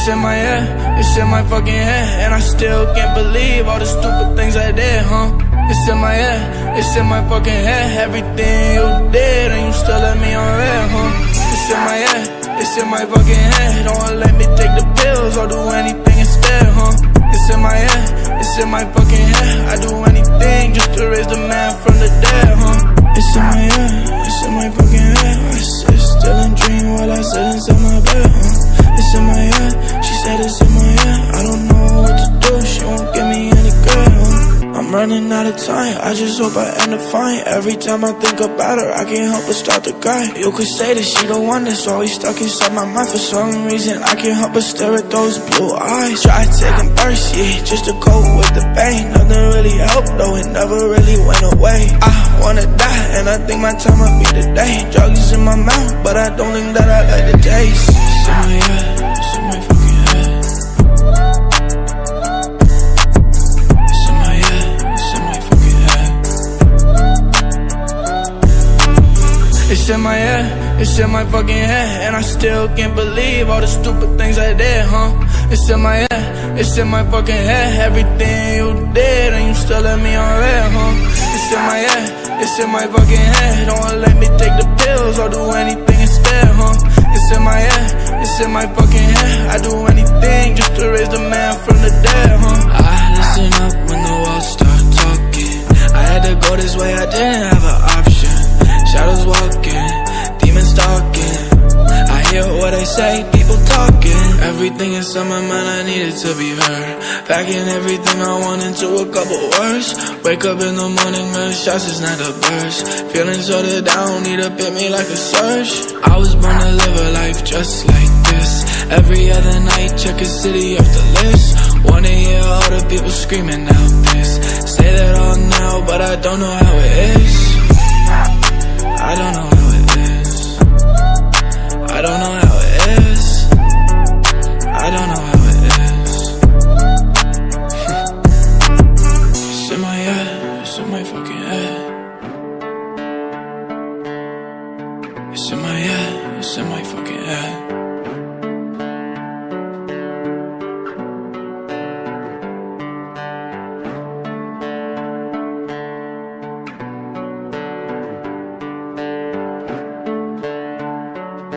It's in my head, it's in my fucking head, and I still can't believe all the stupid things I did, It's in my head, it's in my fucking head, everything you did and you still let me on red, It's in my head, it's in my fucking head, don't let me take the pills or do anything instead, It's in my head, it's in my fucking head, I do anything just to raise the man from the dead, It's in my head, it's in my fucking head, I sit still and dream while I sit inside my bed, It's in my head, she said it's in my head, I don't know what to do, she won't give me any good, I'm running out of time, I just hope I end up fine. Every time I think about her, I can't help but start to cry. You could say that she the one that's always stuck inside my mind. For some reason, I can't help but stare at those blue eyes. Tried taking births, yeah, just to cope with the pain. Nothing really helped though, it never really went away. I wanna die, and I think my time might be today. Drugs is in my mouth, but I don't think that I like the taste. It's in my head, it's in my fucking head. It's in my head, it's in my fucking head, and I still can't believe all the stupid things I did, It's in my head, it's in my fucking head, everything you did and you still let me on red, It's in my head, it's in my fucking head, don't let me take the pills or do anything instead, It's in my head, it's in my fucking head, I do anything just to raise the man from the dead, I listen up when the walls start talking, I had to go this way, I didn't have an option. Shadows walking, demons stalking, I hear what they say, people talking. Everything inside my mind I needed to be heard, packing everything I want into a couple words. Wake up in the morning, gunshots is not a burst. Feeling sorted down, need to hit me like a surge. I was born to live a life just like this. Every other night, check a city off the list. Wanna hear all the people screaming out this. Say that all now, but I don't know how it is. I don't know how it is. I don't know